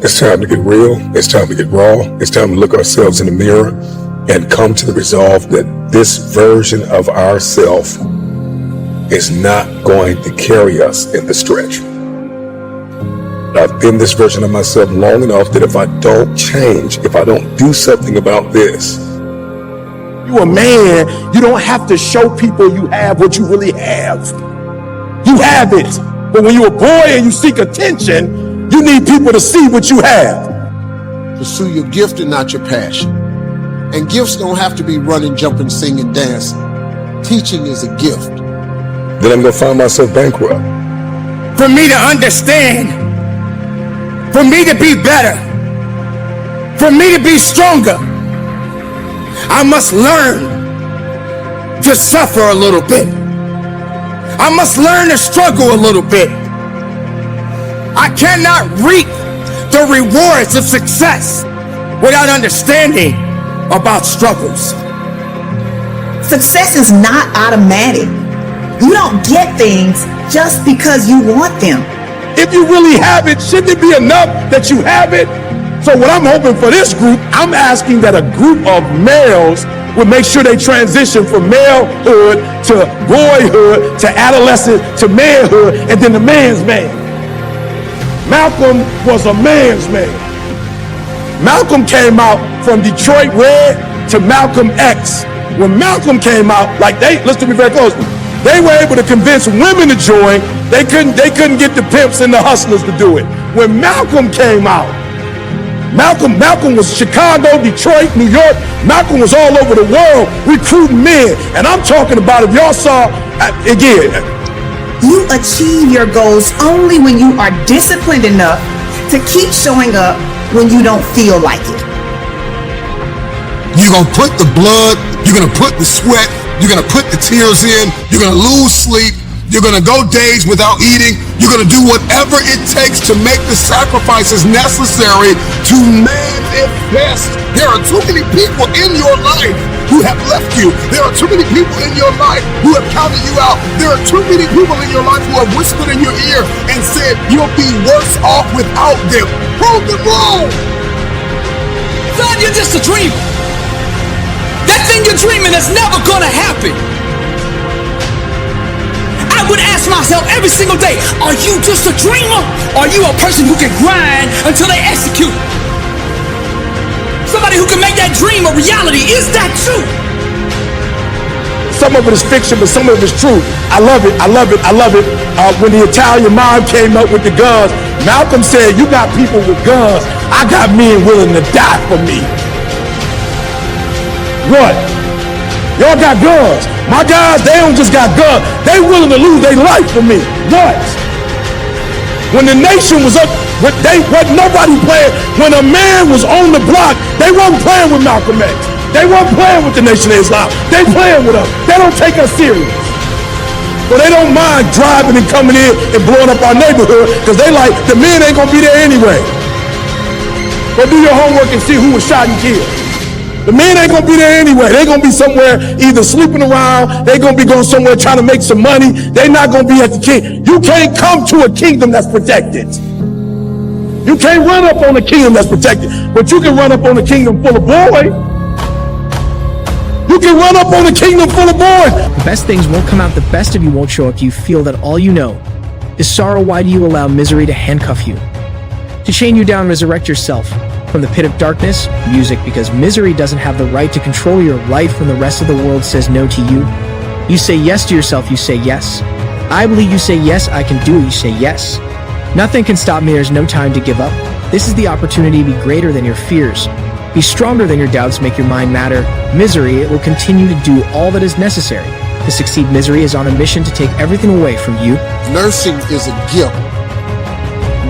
It's time to get real. It's time to get raw. It's time to look ourselves in the mirror and come to the resolve that this version of ourself is not going to carry us in the stretch. I've been this version of myself long enough that if I don't change, if I don't do something about this. You a man, you don't have to show people you have what you really have. You have it. But when you're a boy and you seek attention, you need people to see what you have. Pursue your gift and not your passion. And gifts don't have to be running, jumping, singing, dancing. Teaching is a gift. Then I'm going to find myself bankrupt. For me to understand, for me to be better, for me to be stronger, I must learn to suffer a little bit. I must learn to struggle a little bit. I cannot reap the rewards of success without understanding about struggles. Success is not automatic. You don't get things just because you want them. If you really have it, shouldn't it be enough that you have it? So what I'm hoping for this group, I'm asking that a group of males would make sure they transition from malehood to boyhood to adolescent to manhood and then the man's man. Malcolm was a man's man. Malcolm came out from Detroit Red to Malcolm X. When Malcolm came out, listen to me very closely, they were able to convince women to join. They couldn't get the pimps and the hustlers to do it. When Malcolm came out, Malcolm was Chicago, Detroit, New York. Malcolm was all over the world recruiting men. And I'm talking about, if y'all saw, again, you achieve your goals only when you are disciplined enough to keep showing up when you don't feel like it. You're going to put the blood, you're going to put the sweat, you're going to put the tears in, you're going to lose sleep, you're going to go days without eating, you're going to do whatever it takes to make the sacrifices necessary to manifest. There are too many people in your life who have left you. There are too many people in your life who have counted you out. There are too many people in your life who have whispered in your ear and said you'll be worse off without them. Prove them wrong. Son, you're just a dreamer. That thing you're dreaming is never gonna happen. I would ask myself every single day, are you just a dreamer? Or are you a person who can grind until they execute? Somebody who can make that dream a reality. Is that true? some of it is fiction, but some of it is true. I love it. When the Italian mob came up with the guns, Malcolm said, you got people with guns. I got men willing to die for me. What? Y'all got guns. My guys, they don't just got guns. They willing to lose their life for me. What? When the nation was up, wasn't nobody playing. When a man was on the block, they wasn't playing with Malcolm X. They weren't playing with the Nation of Islam. They playing with us. They don't take us serious. But they don't mind driving and coming in and blowing up our neighborhood because they like, the men ain't gonna be there anyway. Go do your homework and see who was shot and killed. The men ain't gonna be there anyway. They're gonna be somewhere either sleeping around, they're gonna be going somewhere trying to make some money. They're not gonna be at the king. You can't come to a kingdom that's protected. You can't run up on a kingdom that's protected, but you can run up on a kingdom full of boys. You can run up on a kingdom full of boys. The best things won't come out, the best of you won't show if you feel that all you know is sorrow. Why do you allow misery to handcuff you? To chain you down, resurrect yourself from the pit of darkness, music, because misery doesn't have the right to control your life when the rest of the world says no to you. You say yes to yourself, you say yes. I believe you say yes, I can do it, you say yes. Nothing can stop me, there's no time to give up. This is the opportunity to be greater than your fears. Be stronger than your doubts, make your mind matter. Misery, it will continue to do all that is necessary. To succeed, misery is on a mission to take everything away from you. Nursing is a gift.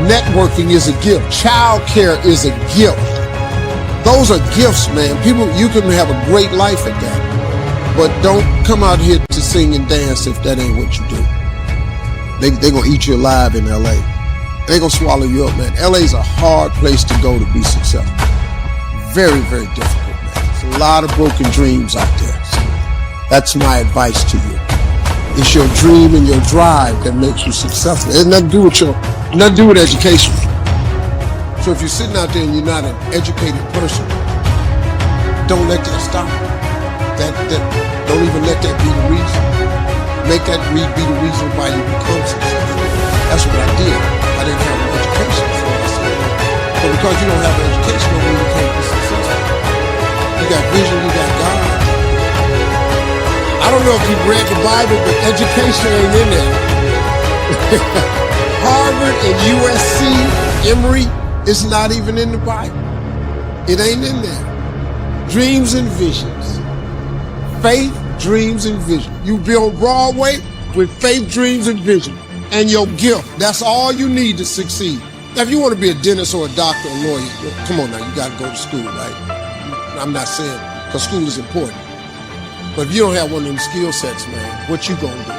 Networking is a gift. Child care is a gift. Those are gifts, man. People, you can have a great life at that. But don't come out here to sing and dance if that ain't what you do. They're going to eat you alive in L.A. They're going to swallow you up, man. L.A. is a hard place to go to be successful. Very, very difficult, man. There's a lot of broken dreams out there. So that's my advice to you. It's your dream and your drive that makes you successful. It has nothing to do with education. So if you're sitting out there and you're not an educated person, don't let that stop you. Don't even let that be the reason. Make that be the reason why you become successful. That's what I did. I didn't have an education, that's what I said. But because you don't have an education, don't mean you can't be successful. You got vision, you got God. I don't know if you've read the Bible, but education ain't in there. Harvard and USC, Emory, it's not even in the Bible. It ain't in there. Dreams and visions. Faith, dreams, and vision. You be on Broadway with faith, dreams, and vision. And your gift. That's all you need to succeed. Now, if you want to be a dentist or a doctor or a lawyer, come on now, you got to go to school, right? I'm not saying, because school is important. But if you don't have one of them skill sets, man, what you gonna do?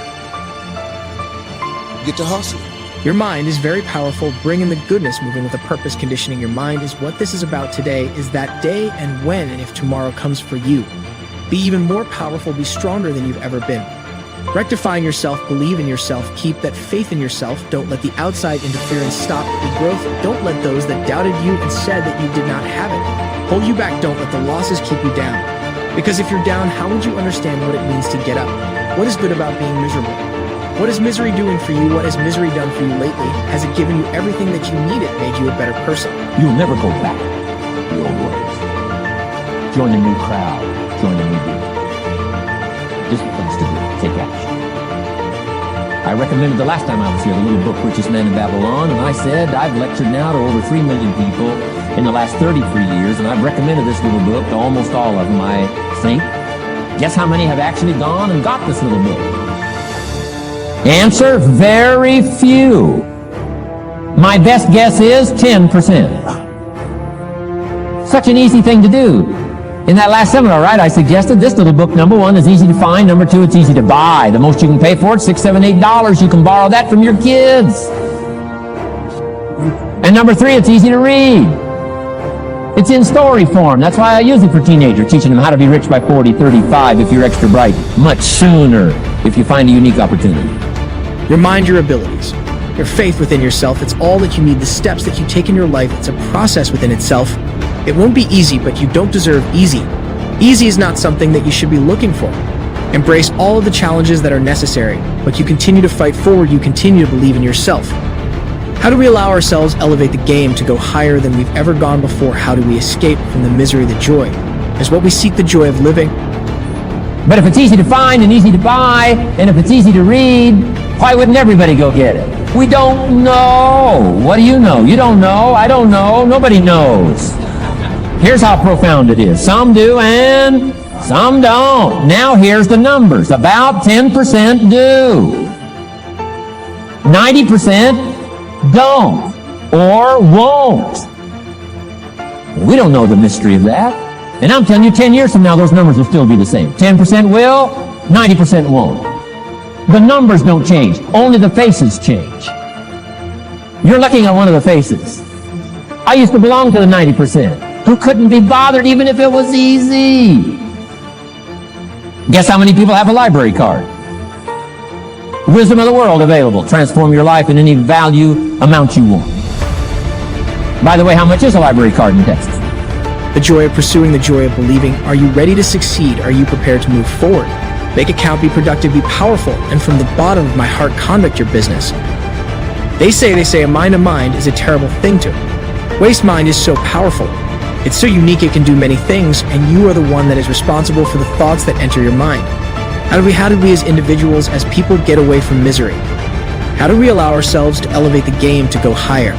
Get to hustle. Your mind is very powerful. Bringing the goodness, moving with a purpose, conditioning your mind is what this is about today, is that day and when and if tomorrow comes for you. Be even more powerful, be stronger than you've ever been. Rectifying yourself, believe in yourself, keep that faith in yourself. Don't let the outside interference stop your growth. Don't let those that doubted you and said that you did not have it hold you back. Don't let the losses keep you down. Because if you're down, how would you understand what it means to get up? What is good about being miserable? What is misery doing for you? What has misery done for you lately? Has it given you everything that you needed, made you a better person? You'll never go back to the old ways. Join a new crowd. Join a new group. Just the place to do. Take action. I recommended the last time I was here the little book, Richest Man in Babylon, and I said I've lectured now to over 3 million people in the last 33 years, and I've recommended this little book to almost all of them, I think. Guess how many have actually gone and got this little book? Answer, very few. My best guess is 10%. Such an easy thing to do. In that last seminar, right, I suggested this little book, number one, is easy to find. Number two, it's easy to buy. The most you can pay for it, $6, $7, $8. You can borrow that from your kids. And number three, it's easy to read. It's in story form. That's why I use it for teenagers, teaching them how to be rich by 40, 35 if you're extra bright. Much sooner if you find a unique opportunity. Your mind, your abilities, your faith within yourself, it's all that you need. The steps that you take in your life, it's a process within itself. It won't be easy, but you don't deserve easy. Easy is not something that you should be looking for. Embrace all of the challenges that are necessary, but you continue to fight forward, you continue to believe in yourself. How do we allow ourselves elevate the game to go higher than we've ever gone before? How do we escape from the misery, the joy? Is what we seek the joy of living. But if it's easy to find and easy to buy, and if it's easy to read, why wouldn't everybody go get it? We don't know. What do you know? You don't know. I don't know. Nobody knows. Here's how profound it is. Some do and some don't. Now here's the numbers. About 10% do. 90% don't or won't. We don't know the mystery of that. And I'm telling you, 10 years from now, those numbers will still be the same. 10% will, 90% won't. The numbers don't change. Only the faces change. You're looking at one of the faces. I used to belong to the 90%. Who couldn't be bothered even if it was easy. Guess how many people have a library card? Wisdom of the world available. Transform your life in any value amount you want. By the way, how much is a library card in Texas? The joy of pursuing, the joy of believing. Are you ready to succeed? Are you prepared to move forward? Make it count, be productive, be powerful, and from the bottom of my heart, conduct your business. They say a mind to mind is a terrible thing to. Waste mind is so powerful. It's so unique it can do many things, and you are the one that is responsible for the thoughts that enter your mind. How do we as individuals, as people, get away from misery? How do we allow ourselves to elevate the game to go higher?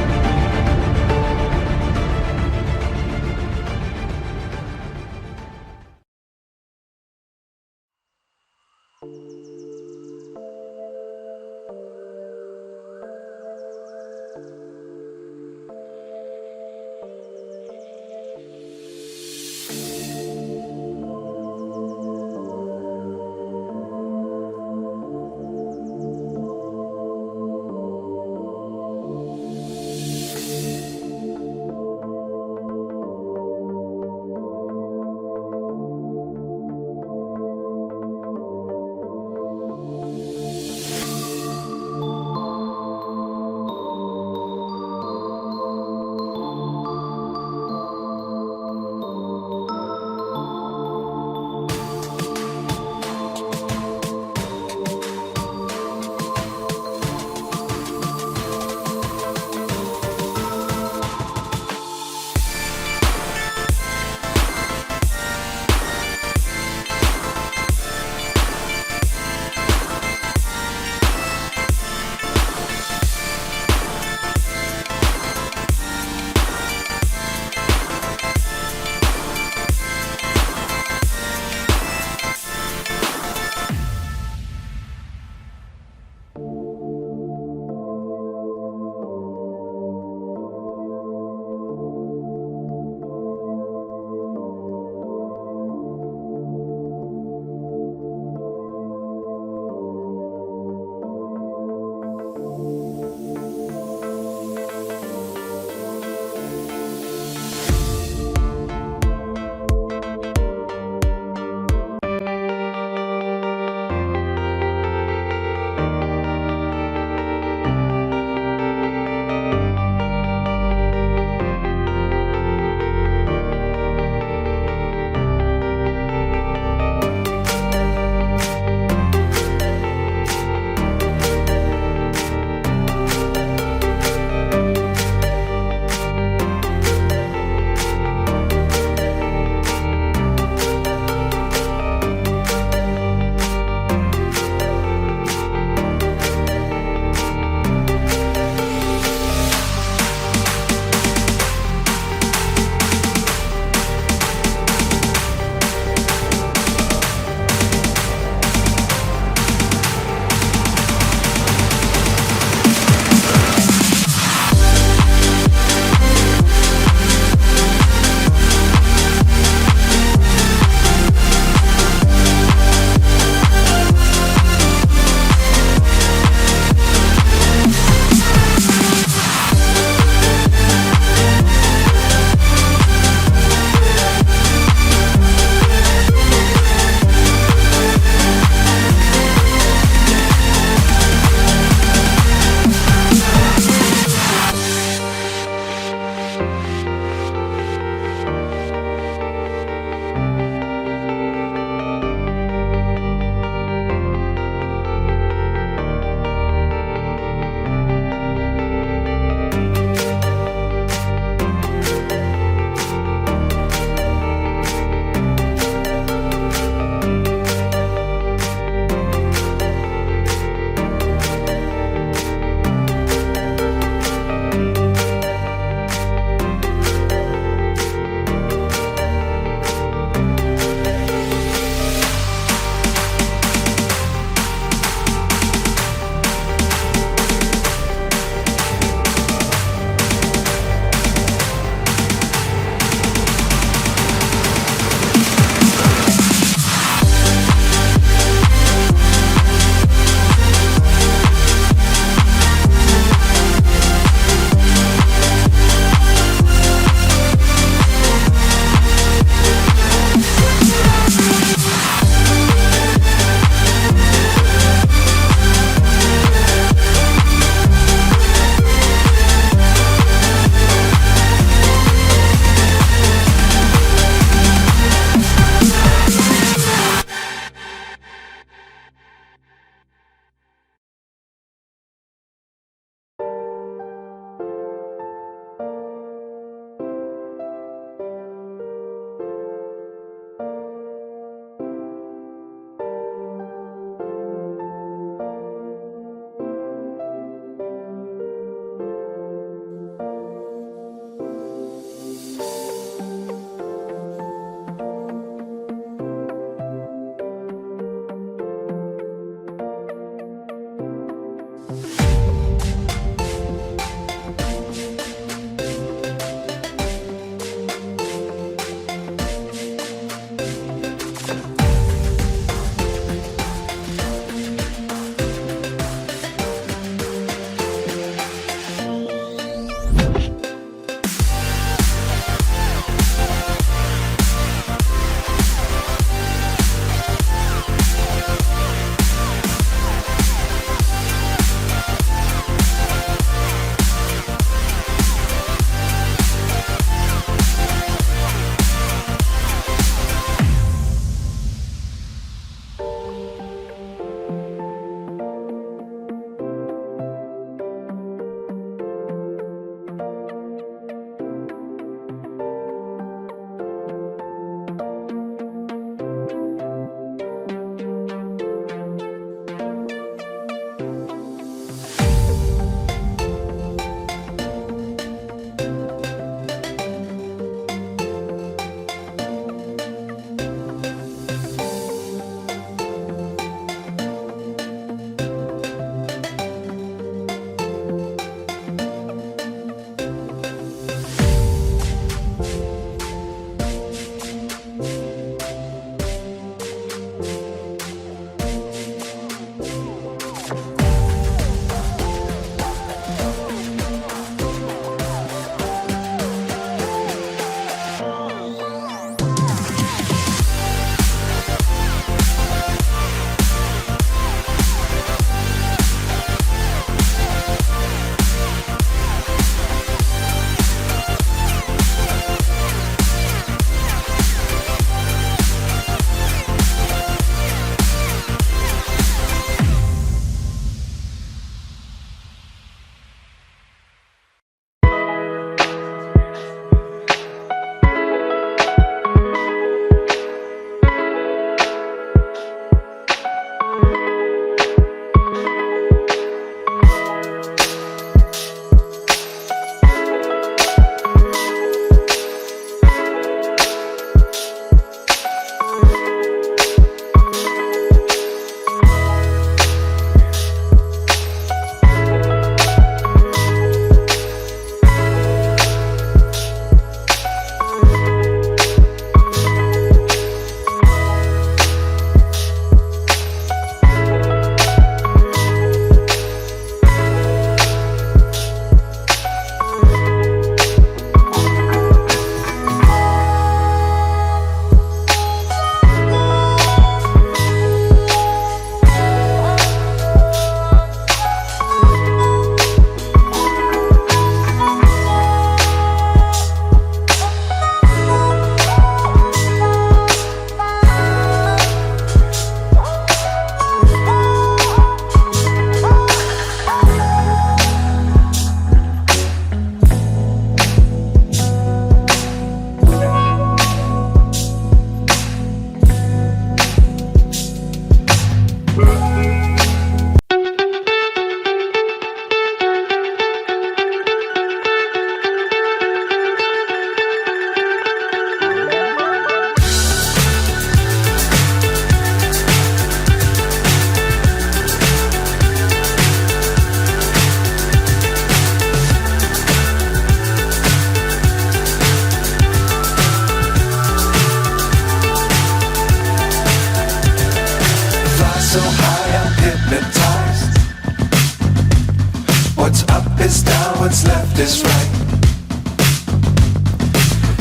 What's up is down, what's left is right.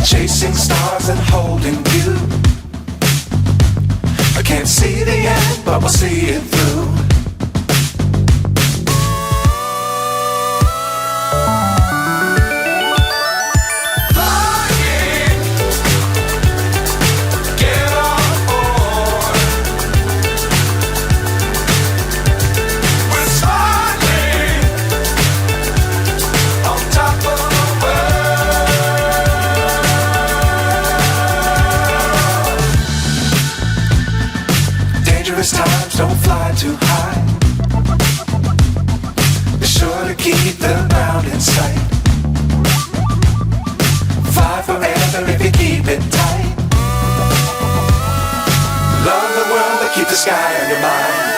Chasing stars and holding you. I can't see the end, but we'll see it through. Times don't fly too high. Be sure to keep the ground in sight. Fly forever if you keep it tight. Love the world but keep the sky on your mind.